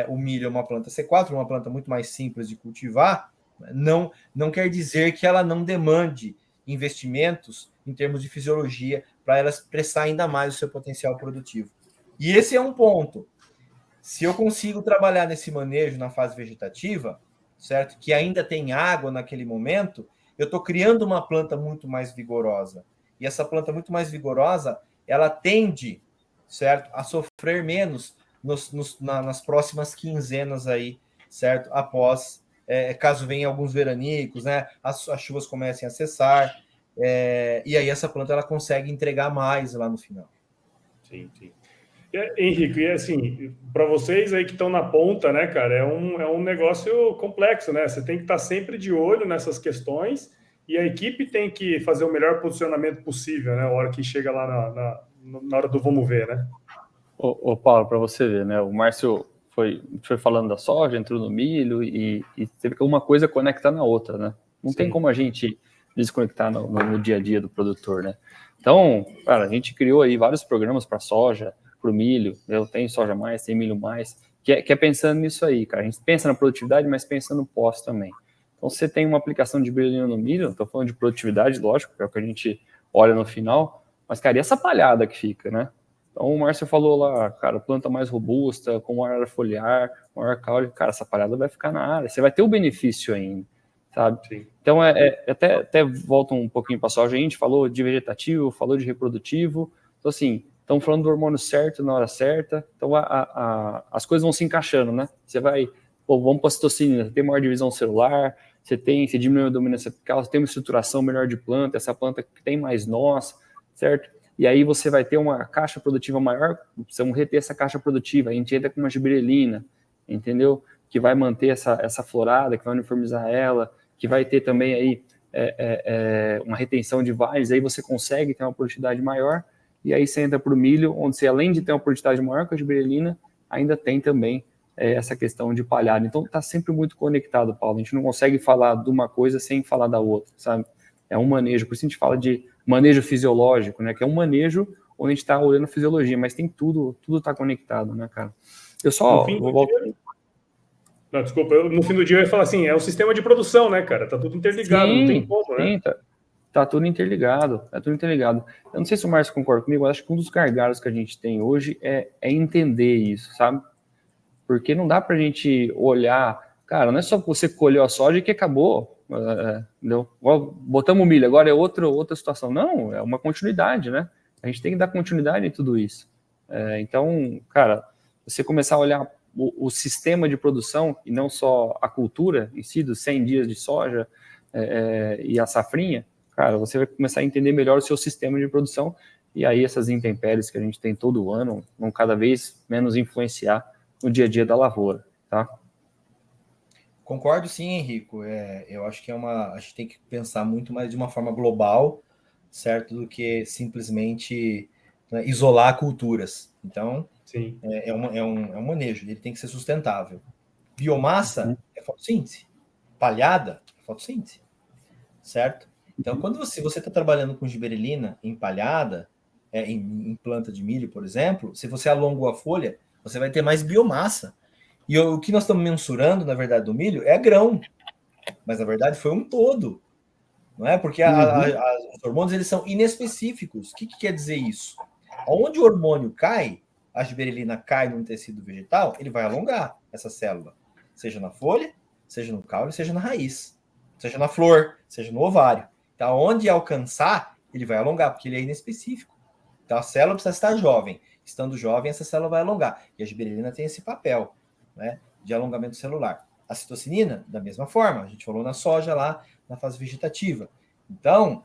o milho é uma planta C4, uma planta muito mais simples de cultivar, não quer dizer que ela não demande investimentos em termos de fisiologia para ela expressar ainda mais o seu potencial produtivo. E esse é um ponto. Se eu consigo trabalhar nesse manejo na fase vegetativa, certo? Que ainda tem água naquele momento, eu estou criando uma planta muito mais vigorosa. E essa planta muito mais vigorosa, ela tende, certo, a sofrer menos nas próximas quinzenas aí, certo? Após, caso venham alguns veranicos, né? As chuvas comecem a cessar, e aí essa planta ela consegue entregar mais lá no final. Sim, sim. Henrique, e assim, para vocês aí que estão na ponta, né, cara, é um negócio complexo, né? Você tem que estar sempre de olho nessas questões e a equipe tem que fazer o melhor posicionamento possível, né? A hora que chega lá na hora do vamos ver, né? Ô Paulo, para você ver, né? O Márcio foi falando da soja, entrou no milho e teve que uma coisa conectar na outra, né? Não tem como a gente desconectar no dia a dia do produtor, né? Então, cara, a gente criou aí vários programas para soja, para o milho. Eu tenho soja mais, tem milho mais, que é pensando nisso aí, cara. A gente pensa na produtividade, mas pensa no pós também. Então, você tem uma aplicação de giberelina no milho, estou falando de produtividade, lógico, que é o que a gente olha no final, Mas, cara, e essa palhada que fica, né? Então, o Márcio falou lá, cara, planta mais robusta, com maior área foliar, maior caule, cara, essa palhada vai ficar na área, você vai ter o benefício ainda, sabe? Sim. Então, até volta um pouquinho para a soja, a gente falou de vegetativo, falou de reprodutivo, então, assim, estamos falando do hormônio certo na hora certa, então as coisas vão se encaixando, né? Você vai, vamos para a citocina, você tem maior divisão celular, você diminui a dominância apical, você tem uma estruturação melhor de planta, essa planta que tem mais nós, certo? E aí você vai ter uma caixa produtiva maior, precisamos reter essa caixa produtiva, a gente entra com uma gibberellina, entendeu? Que vai manter essa florada, que vai uniformizar ela, que vai ter também aí uma retenção de vales, aí você consegue ter uma produtividade maior, e aí você entra para o milho, onde você, além de ter uma produtividade maior com a gibberellina, ainda tem também essa questão de palhada. Então está sempre muito conectado, Paulo, a gente não consegue falar de uma coisa sem falar da outra, sabe? É um manejo, por isso a gente fala de manejo fisiológico, né? Que é um manejo onde a gente está olhando a fisiologia, mas tem tudo está conectado, né, cara? Eu só Não, desculpa, no fim do dia eu ia falar assim, é o sistema de produção, né, cara? Tá tudo interligado, sim, não tem como, né? Sim, tá tudo interligado, tudo interligado. Eu não sei se o Márcio concorda comigo, mas acho que um dos gargalos que a gente tem hoje é entender isso, sabe? Porque não dá pra gente olhar, cara, não é só você colheu a soja e que acabou, entendeu? Botamos milho, agora é outra situação. Não, é uma continuidade, né? A gente tem que dar continuidade em tudo isso. Então, cara, você começar a olhar o sistema de produção e não só a cultura em si, dos 100 dias de soja e a safrinha, cara, você vai começar a entender melhor o seu sistema de produção e aí essas intempéries que a gente tem todo ano vão cada vez menos influenciar no dia a dia da lavoura, tá? Concordo sim, Henrico. Eu acho que a gente tem que pensar muito mais de uma forma global, certo, do que simplesmente, né, isolar culturas. Então, sim. É um manejo, ele tem que ser sustentável. Biomassa é fotossíntese. Palhada é fotossíntese, certo? Então, quando você está trabalhando com gibberellina em palhada, em planta de milho, por exemplo, se você alongou a folha, você vai ter mais biomassa. E o que nós estamos mensurando, na verdade, do milho é grão, mas na verdade foi um todo, não é? Porque os hormônios eles são inespecíficos. O que quer dizer isso? Onde o hormônio cai, a gibberellina cai num tecido vegetal, ele vai alongar essa célula, seja na folha, seja no caule, seja na raiz, seja na flor, seja no ovário. Então, onde alcançar, ele vai alongar, porque ele é inespecífico. Então, a célula precisa estar jovem. Estando jovem, essa célula vai alongar. E a gibberellina tem esse papel, né, de alongamento celular. A citocinina, da mesma forma. A gente falou na soja lá, na fase vegetativa. Então,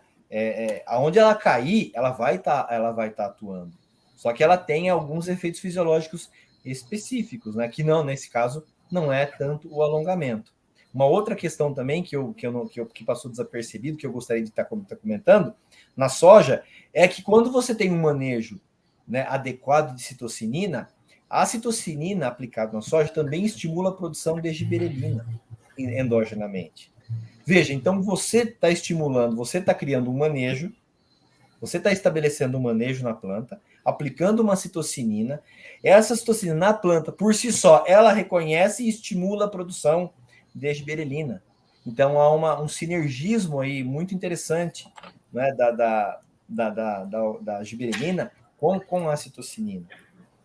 aonde ela cair, ela vai tá atuando. Só que ela tem alguns efeitos fisiológicos específicos, né? Que não, nesse caso, não é tanto o alongamento. Uma outra questão também que passou desapercebido, que eu gostaria de estar comentando, na soja, é que quando você tem um manejo, né, adequado de citocinina, a citocinina aplicada na soja também estimula a produção de gibberellina endogenamente. Veja, então você está estimulando, você está criando um manejo, você está estabelecendo um manejo na planta, aplicando uma citocinina. Essa citocinina na planta, por si só, ela reconhece e estimula a produção de gibberellina. Então há um sinergismo aí muito interessante, né, da gibberellina com a citocinina,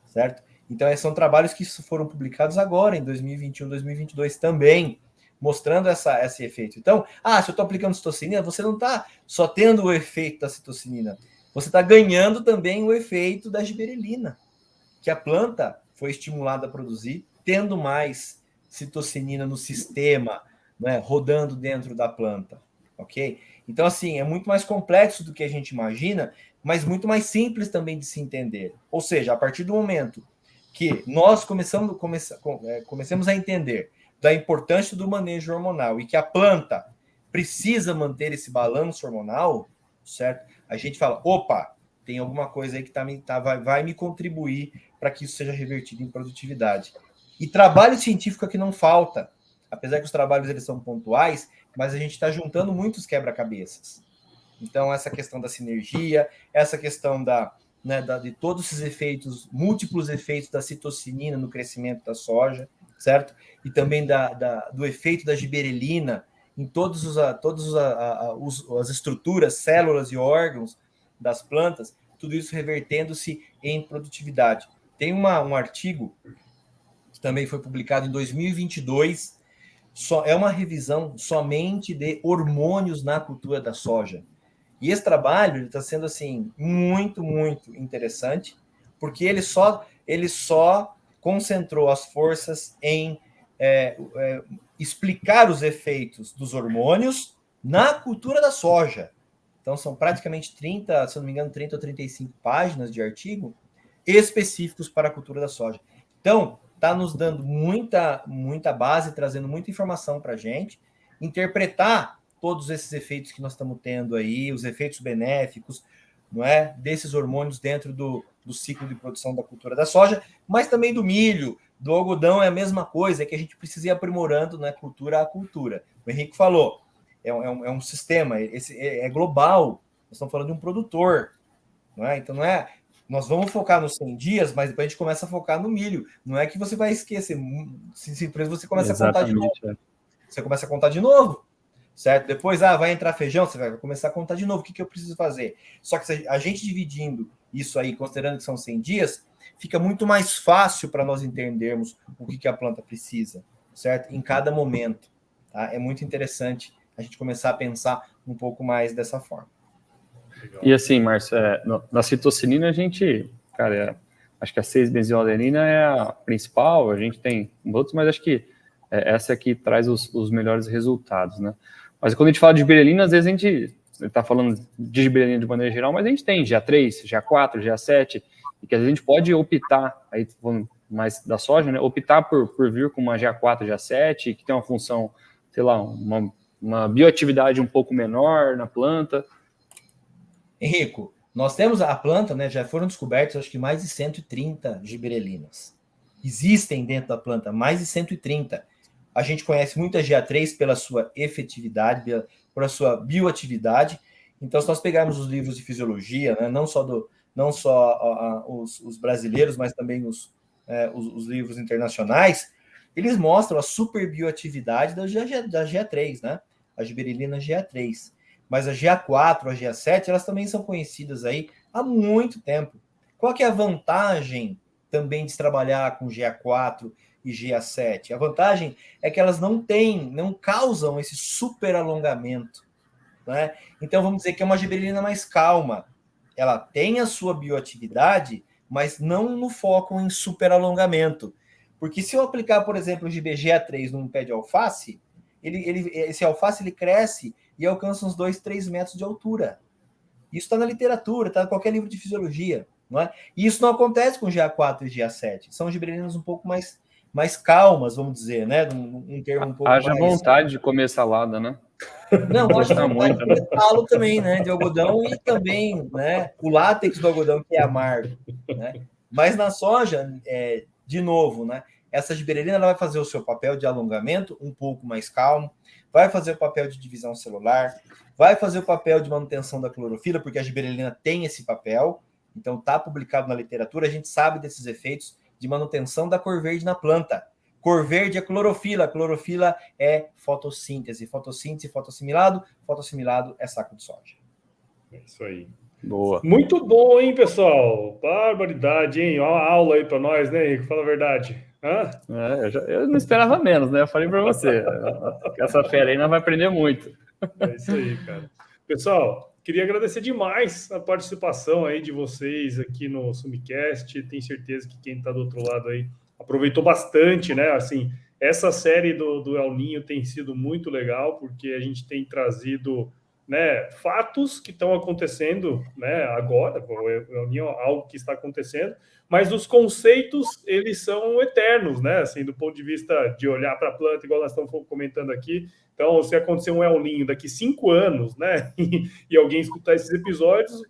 certo? Então são trabalhos que foram publicados agora, em 2021, 2022 também, mostrando esse efeito. Então, se eu estou aplicando citocinina, você não está só tendo o efeito da citocinina, você está ganhando também o efeito da gibberellina, que a planta foi estimulada a produzir, tendo mais citocinina no sistema, né, rodando dentro da planta, ok? Então, assim, é muito mais complexo do que a gente imagina, mas muito mais simples também de se entender. Ou seja, a partir do momento que nós comecemos a entender da importância do manejo hormonal e que a planta precisa manter esse balanço hormonal, certo? A gente fala, opa, tem alguma coisa aí que vai me contribuir para que isso seja revertido em produtividade. E trabalho científico aqui não falta, apesar que os trabalhos eles são pontuais, mas a gente está juntando muitos quebra-cabeças. Então, essa questão da sinergia, essa questão de todos esses efeitos, múltiplos efeitos da citocinina no crescimento da soja, certo? E também do efeito da gibberellina em todas as estruturas, células e órgãos das plantas, tudo isso revertendo-se em produtividade. Tem um artigo que também foi publicado em 2022, é uma revisão somente de hormônios na cultura da soja. E esse trabalho está sendo assim muito, muito interessante, porque ele só concentrou as forças em explicar os efeitos dos hormônios na cultura da soja. Então, são praticamente 30, se não me engano, 30 ou 35 páginas de artigo específicos para a cultura da soja. Então, está nos dando muita base, trazendo muita informação para a gente interpretar todos esses efeitos que nós estamos tendo aí, os efeitos benéficos, não é, desses hormônios dentro do ciclo de produção da cultura da soja, mas também do milho, do algodão é a mesma coisa, é que a gente precisa ir aprimorando, né, cultura a cultura. O Henrique falou, é um sistema, é global, nós estamos falando de um produtor, não é? Então não é, nós vamos focar nos 100 dias, mas depois a gente começa a focar no milho, não é que você vai esquecer, se você começa a contar de novo, você começa a contar de novo, certo? Depois, vai entrar feijão, você vai começar a contar de novo, o que eu preciso fazer? Só que se a gente dividindo isso aí, considerando que são 100 dias, fica muito mais fácil para nós entendermos o que a planta precisa, certo? Em cada momento, tá? É muito interessante a gente começar a pensar um pouco mais dessa forma. E assim, Márcio, na citocinina a gente, cara, acho que a 6-benzoiladenina é a principal, a gente tem outros, mas acho que essa aqui traz os melhores resultados, né? Mas quando a gente fala de gibberelina, às vezes a gente está falando de gibberelina de maneira geral, mas a gente tem GA3, GA4, GA7, e que a gente pode optar, aí mais da soja, né? Optar por vir com uma GA4, GA7, que tem uma função, sei lá, uma bioatividade um pouco menor na planta. Henrico, nós temos a planta, né? Já foram descobertos, acho que mais de 130 gibberelinas. Existem dentro da planta mais de 130. A gente conhece muito a GA3 pela sua efetividade, pela sua bioatividade. Então, se nós pegarmos os livros de fisiologia, né, não só os brasileiros, mas também os livros internacionais, eles mostram a super bioatividade da GA3, né? A gibberelina GA3. Mas a GA4, a GA7, elas também são conhecidas aí há muito tempo. Qual que é a vantagem também de trabalhar com GA4 e GA7? A vantagem é que elas não causam esse super alongamento, né? Então vamos dizer que é uma gibberelina mais calma. Ela tem a sua bioatividade, mas não no foco em super alongamento. Porque se eu aplicar, por exemplo, o GA3 num pé de alface, esse alface ele cresce e alcança uns 2, 3 metros de altura. Isso está na literatura, está em qualquer livro de fisiologia. Não é? E isso não acontece com GA4 e GA7. São gibberelinas um pouco mais calmas, vamos dizer, né? Um termo um pouco Haja mais... vontade de comer salada, né? Não, haja vontade de comer talo também, né? De algodão e também, né? O látex do algodão, que é amargo, né? Mas na soja, de novo, né? Essa gibberelina ela vai fazer o seu papel de alongamento um pouco mais calmo, vai fazer o papel de divisão celular, vai fazer o papel de manutenção da clorofila, porque a gibberelina tem esse papel. Então, está publicado na literatura, a gente sabe desses efeitos de manutenção da cor verde na planta. Cor verde é clorofila, clorofila é fotossíntese, fotossimilado é saco de soja. É isso aí. Boa. Muito bom, hein, pessoal? Barbaridade, hein? Ó, a aula aí para nós, né, Henrique? Fala a verdade. Eu não esperava menos, né? Eu falei para você. Essa fera aí não vai aprender muito. É isso aí, cara. Pessoal, queria agradecer demais a participação aí de vocês aqui no Sumicast. Tenho certeza que quem está do outro lado aí aproveitou bastante, né? Assim, essa série do El Ninho tem sido muito legal, porque a gente tem trazido, né, fatos que estão acontecendo, né, agora. O El Ninho é algo que está acontecendo, mas os conceitos, eles são eternos, né? Assim, do ponto de vista de olhar para a planta, igual nós estamos comentando aqui. Então, se acontecer um El Ninho daqui 5 anos, né, e alguém escutar esses episódios,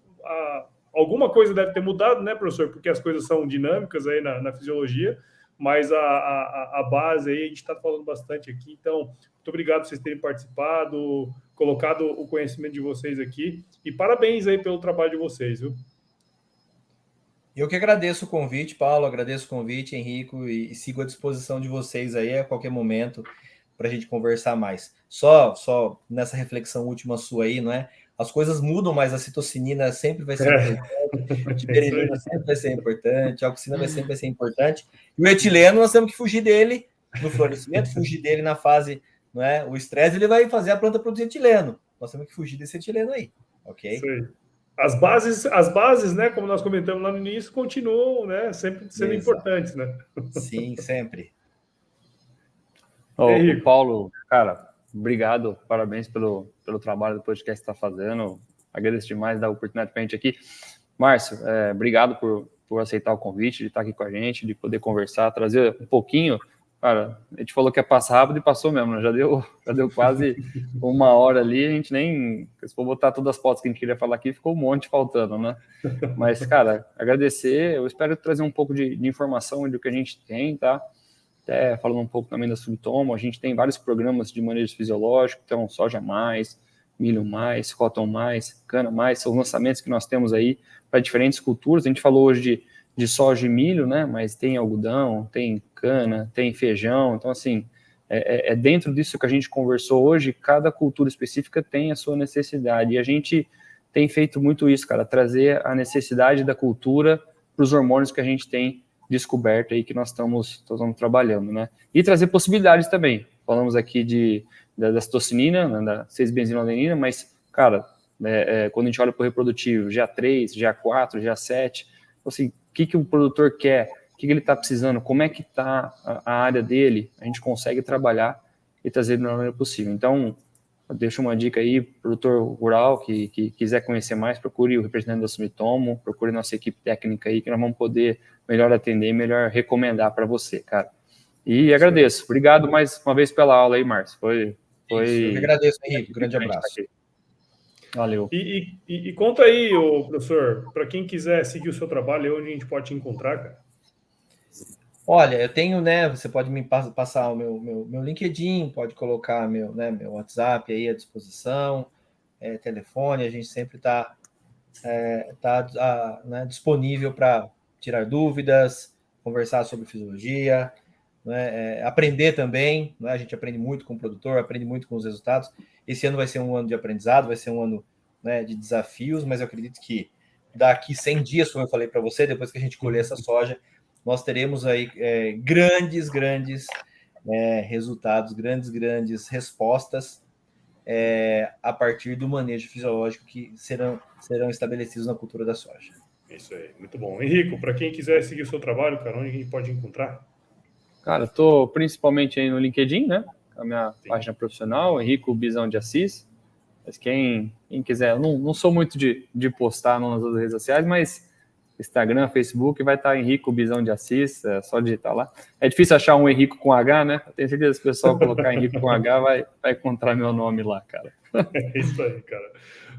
alguma coisa deve ter mudado, né, professor? Porque as coisas são dinâmicas aí na fisiologia, mas a base aí a gente está falando bastante aqui. Então, muito obrigado por vocês terem participado, colocado o conhecimento de vocês aqui, e parabéns aí pelo trabalho de vocês, viu? Eu que agradeço o convite, Paulo, agradeço o convite, Henrico, e sigo à disposição de vocês aí a qualquer momento para a gente conversar mais. Só nessa reflexão última sua aí, não é? as coisas mudam, mas a citocinina sempre vai ser importante, a tiberelina sempre vai ser importante, a auxina sempre vai ser importante. E o etileno, nós temos que fugir dele no florescimento, fugir dele na fase, não é? O estresse, ele vai fazer a planta produzir etileno. Nós temos que fugir desse etileno aí, ok? Isso aí. As bases, né, como nós comentamos lá no início, continuam, né, sempre sendo importantes, né? Sim, sempre. O Paulo, cara, obrigado, parabéns pelo trabalho do podcast que está fazendo. Agradeço demais dar a oportunidade para a gente aqui. Márcio, obrigado por aceitar o convite, de estar aqui com a gente, de poder conversar, trazer um pouquinho. Cara, a gente falou que ia passar rápido e passou mesmo, né? Já deu quase 1 hora ali, a gente nem... Se for botar todas as fotos que a gente queria falar aqui, ficou um monte faltando, né? Mas, cara, agradecer, eu espero trazer um pouco de informação do que a gente tem, tá? Até falando um pouco também da Sumitomo, a gente tem vários programas de manejo fisiológico, então soja mais, milho mais, cotton mais, cana mais, são lançamentos que nós temos aí para diferentes culturas. A gente falou hoje de soja e milho, né? Mas tem algodão, tem cana, tem feijão. Então, assim, dentro disso que a gente conversou hoje, cada cultura específica tem a sua necessidade. E a gente tem feito muito isso, cara, trazer a necessidade da cultura para os hormônios que a gente tem descoberto aí, que nós estamos trabalhando, né? E trazer possibilidades também. Falamos aqui da citocinina, né, da 6-benzinoadenina, mas, cara, quando a gente olha para o reprodutivo, GA3, GA4, GA7, assim, o que o produtor quer, o que ele está precisando, como é que está a área dele, a gente consegue trabalhar e trazer da melhor maneira possível. Então, eu deixo uma dica aí, produtor rural que quiser conhecer mais, procure o representante da Sumitomo, procure nossa equipe técnica aí, que nós vamos poder melhor atender e melhor recomendar para você, cara. E agradeço. Obrigado mais uma vez pela aula aí, Márcio. Foi... Eu que agradeço, Henrique. Grande abraço. Valeu. E conta aí, professor, para quem quiser seguir o seu trabalho, onde a gente pode te encontrar, cara? Olha, eu tenho, né? Você pode me passar o meu LinkedIn, pode colocar meu WhatsApp aí à disposição, telefone, a gente sempre está né, disponível para tirar dúvidas, conversar sobre fisiologia, né, aprender também, né, a gente aprende muito com o produtor, aprende muito com os resultados. Esse ano vai ser um ano de aprendizado, vai ser um ano, né, de desafios, mas eu acredito que daqui 100 dias, como eu falei para você, depois que a gente colher essa soja, nós teremos aí grandes resultados, grandes respostas a partir do manejo fisiológico que serão estabelecidos na cultura da soja. Isso aí, muito bom. Henrico, para quem quiser seguir o seu trabalho, cara, onde a gente pode encontrar? Cara, estou principalmente aí no LinkedIn, né? A minha página profissional, Henrico Bizão de Assis. Mas quem quiser, eu não sou muito de postar nas outras redes sociais, mas Instagram, Facebook, vai estar Henrico Bizão de Assis, é só digitar lá. É difícil achar um Henrico com H, né? Eu tenho certeza que o pessoal colocar Henrico com H vai encontrar meu nome lá, cara. É isso aí, cara.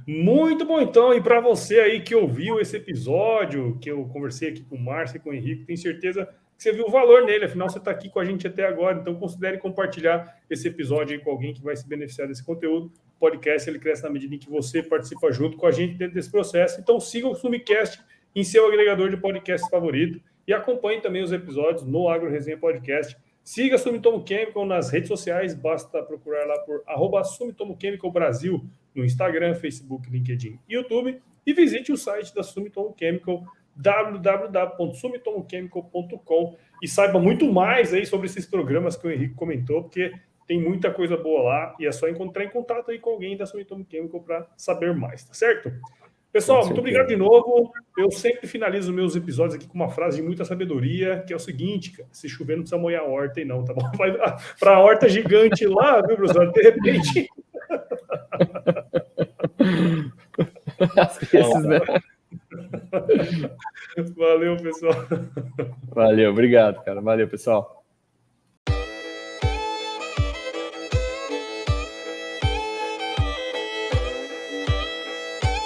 Muito bom, então. E para você aí que ouviu esse episódio, que eu conversei aqui com o Márcio e com o Henrico, tenho certeza que você viu o valor nele, afinal você está aqui com a gente até agora, então considere compartilhar esse episódio aí com alguém que vai se beneficiar desse conteúdo. O podcast, ele cresce na medida em que você participa junto com a gente dentro desse processo. Então siga o Sumicast em seu agregador de podcast favorito e acompanhe também os episódios no Agro Resenha Podcast. Siga a Sumitomo Chemical nas redes sociais, basta procurar lá por @Sumitomo Chemical Brasil no Instagram, Facebook, LinkedIn e YouTube, e visite o site da Sumitomo Chemical, www.sumitomochemical.com, e saiba muito mais aí sobre esses programas que o Henrique comentou, porque tem muita coisa boa lá e é só entrar em contato aí com alguém da Sumitomo Chemical para saber mais, tá certo? Pessoal, muito obrigado de novo. Eu sempre finalizo meus episódios aqui com uma frase de muita sabedoria, que é o seguinte, cara, se chover não precisa molhar a horta aí não, tá bom? Vai para a horta gigante lá, viu, professor? De repente... Valeu, pessoal. Valeu, obrigado, cara. Valeu, pessoal.